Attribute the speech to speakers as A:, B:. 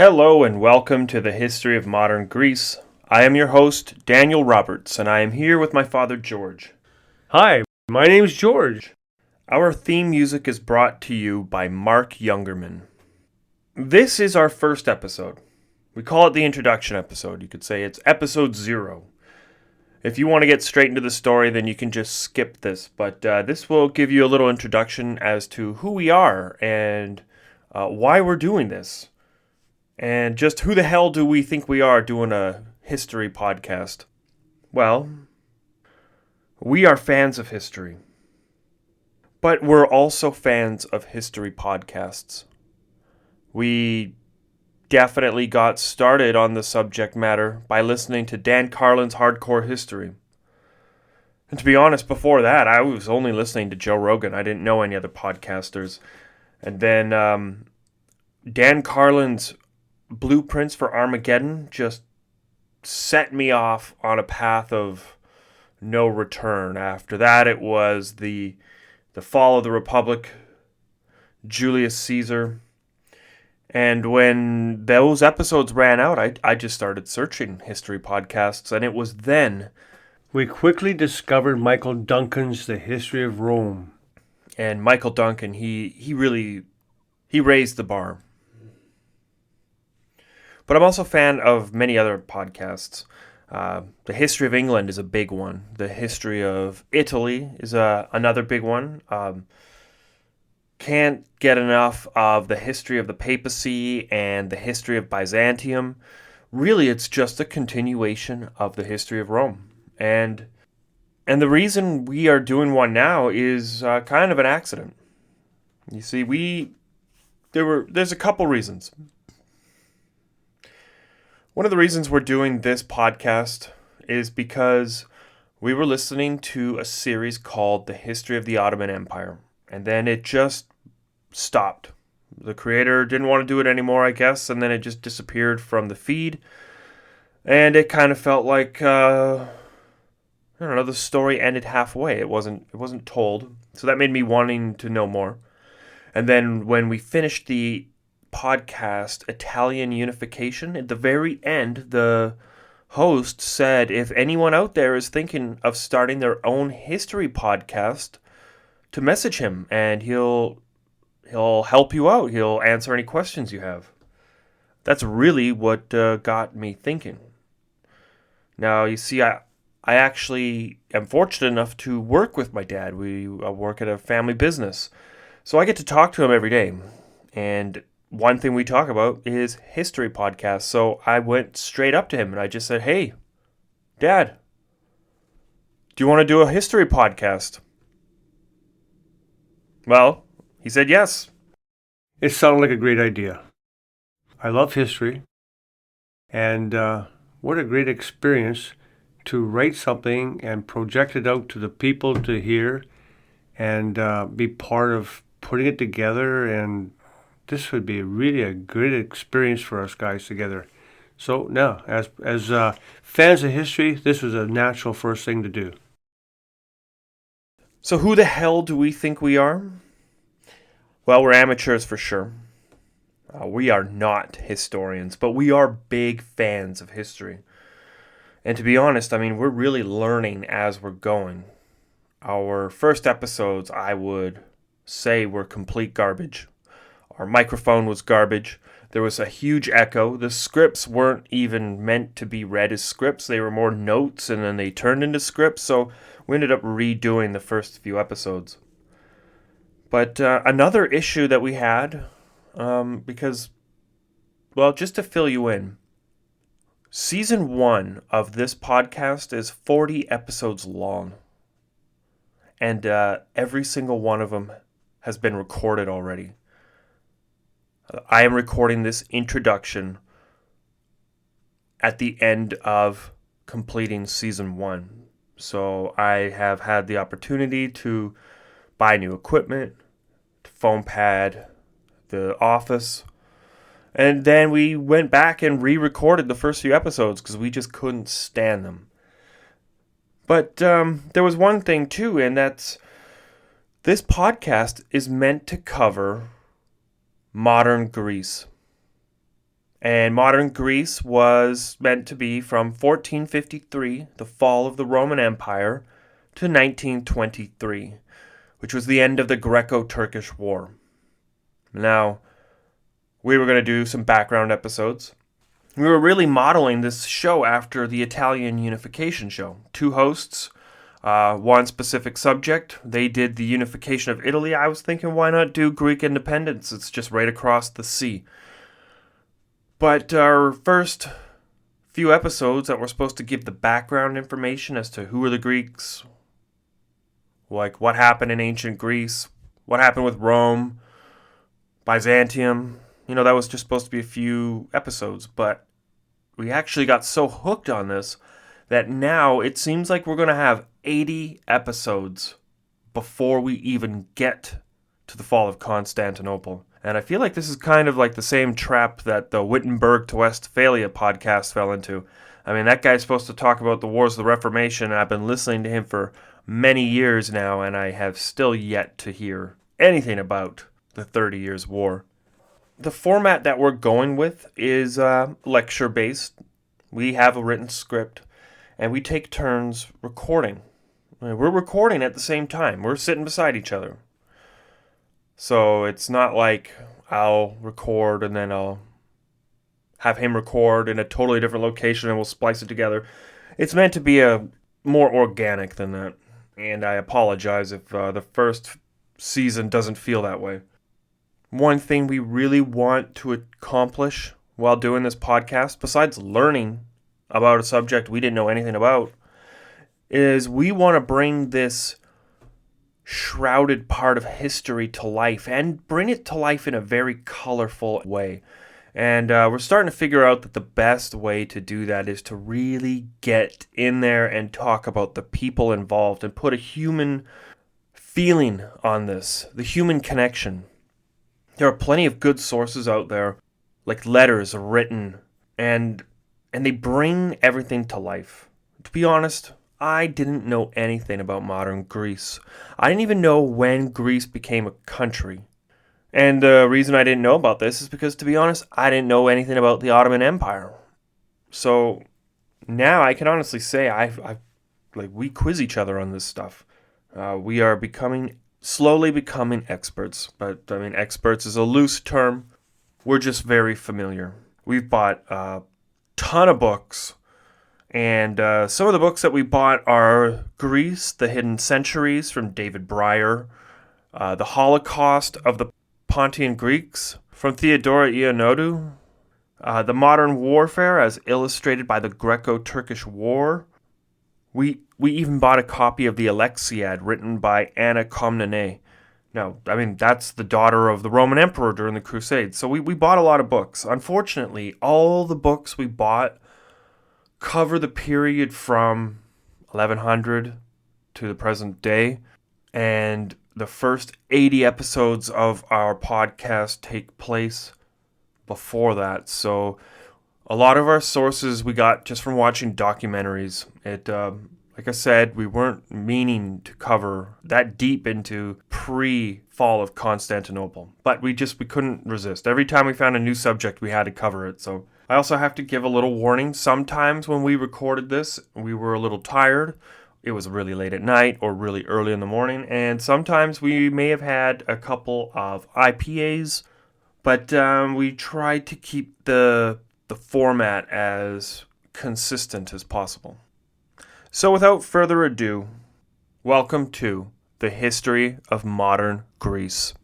A: Hello and welcome to the History of Modern Greece. I am your host, Daniel Roberts, and I am here with my father, George.
B: Hi, my name's George.
A: Our theme music is brought to you by Mark Youngerman. This is our first episode. We call it the introduction episode. You could say it's episode 0. If you want to get straight into the story, then you can just skip this, but this will give you a little introduction as to who we are and why we're doing this. And just who the hell do we think we are doing a history podcast? Well, we are fans of history. But we're also fans of history podcasts. We definitely got started on the subject matter by listening to Dan Carlin's Hardcore History. And to be honest, before that, I was only listening to Joe Rogan. I didn't know any other podcasters. And then Dan Carlin's Blueprints for Armageddon just set me off on a path of no return. After that, it was the fall of the Republic, Julius Caesar. And when those episodes ran out, I just started searching history podcasts, and it was then
B: We quickly discovered Michael Duncan's The History of Rome.
A: and Michael Duncan, he raised the bar. But I'm also a fan of many other podcasts. The history of England is a big one. The history of Italy is another big one. Can't get enough of the history of the papacy and the history of Byzantium. Really, it's just a continuation of the history of Rome. And the reason we are doing one now is kind of an accident. You see, there's a couple reasons. One of the reasons we're doing this podcast is because we were listening to a series called The History of the Ottoman Empire, and then it just stopped. The creator didn't want to do it anymore, I guess, and then it just disappeared from the feed, and it kind of felt like, I don't know, the story ended halfway. It wasn't told, so that made me wanting to know more. And then when we finished the podcast Italian Unification, at the very end, the host said if anyone out there is thinking of starting their own history podcast, to message him and he'll help you out. He'll answer any questions you have. That's really what got me thinking. Now, you see, I actually am fortunate enough to work with my dad. We work at a family business, so I get to talk to him every day. And one thing we talk about is history podcasts. So I went straight up to him and I just said, "Hey, Dad, do you want to do a history podcast?" Well, he said yes.
B: It sounded like a great idea. I love history, and what a great experience to write something and project it out to the people to hear and be part of putting it together. And this would be really a great experience for us guys together. So now, as fans of history, this was a natural first thing to do.
A: So who the hell do we think we are? Well, we're amateurs for sure. We are not historians, but we are big fans of history. And to be honest, I mean, we're really learning as we're going. Our first episodes, I would say, were complete garbage. Our microphone was garbage. There was a huge echo. The scripts weren't even meant to be read as scripts. They were more notes, and then they turned into scripts. So we ended up redoing the first few episodes. But another issue that we had, because, well, just to fill you in, Season 1 of this podcast is 40 episodes long. And every single one of them has been recorded already. I am recording this introduction at the end of completing Season 1. So I have had the opportunity to buy new equipment, foam pad, the office, and then we went back and re-recorded the first few episodes because we just couldn't stand them. But there was one thing too, and that's this podcast is meant to cover modern Greece. And modern Greece was meant to be from 1453, the fall of the Roman Empire, to 1923, which was the end of the Greco-Turkish War. Now, we were going to do some background episodes. We were really modeling this show after the Italian unification show. Two hosts, one specific subject. They did the unification of Italy. I was thinking, why not do Greek independence? It's just right across the sea. But our first few episodes that were supposed to give the background information as to who are the Greeks, like what happened in ancient Greece, what happened with Rome, Byzantium, that was just supposed to be a few episodes, but we actually got so hooked on this that now it seems like we're going to have 80 episodes before we even get to the fall of Constantinople. And I feel like this is kind of like the same trap that the Wittenberg to Westphalia podcast fell into. I mean, that guy's supposed to talk about the wars of the Reformation, and I've been listening to him for many years now, and I have still yet to hear anything about the 30 Years' War. The format that we're going with is lecture-based. We have a written script, and we take turns recording. We're recording at the same time. We're sitting beside each other. So it's not like I'll record and then I'll have him record in a totally different location and we'll splice it together. It's meant to be a more organic than that. And I apologize if the first season doesn't feel that way. One thing we really want to accomplish while doing this podcast, besides learning about a subject we didn't know anything about, is we want to bring this shrouded part of history to life and bring it to life in a very colorful way. And we're starting to figure out that the best way to do that is to really get in there and talk about the people involved and put a human feeling on this, the human connection. There are plenty of good sources out there, like letters written, and they bring everything to life. To be honest, I didn't know anything about modern Greece. I didn't even know when Greece became a country. And the reason I didn't know about this is because, to be honest, I didn't know anything about the Ottoman Empire. So now I can honestly say we quiz each other on this stuff. We are slowly becoming experts. But, I mean, experts is a loose term. We're just very familiar. We've bought a ton of books. And some of the books that we bought are Greece, The Hidden Centuries from David Breyer, The Holocaust of the Pontian Greeks from Theodora Ioannidou, The Modern Warfare as Illustrated by the Greco-Turkish War. We even bought a copy of the Alexiad written by Anna Komnene. Now, I mean, that's the daughter of the Roman emperor during the Crusades. So we bought a lot of books. Unfortunately, all the books we bought cover the period from 1100 to the present day, and the first 80 episodes of our podcast take place before that. So a lot of our sources we got just from watching documentaries. Like I said, we weren't meaning to cover that deep into pre-fall of Constantinople, but we couldn't resist. Every time we found a new subject, we had to cover it. So I also have to give a little warning. Sometimes when we recorded this, we were a little tired. It was really late at night or really early in the morning. And sometimes we may have had a couple of IPAs, but we tried to keep the format as consistent as possible. So without further ado, welcome to the history of modern Greece.